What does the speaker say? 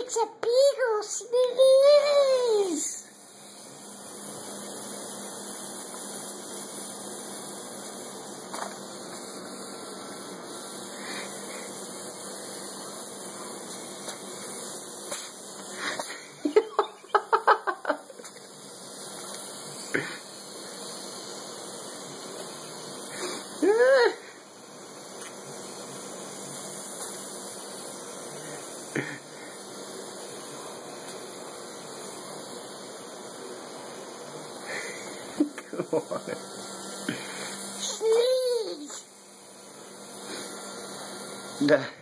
It's a beagle sneeze! Come on. Sneeze! Nah.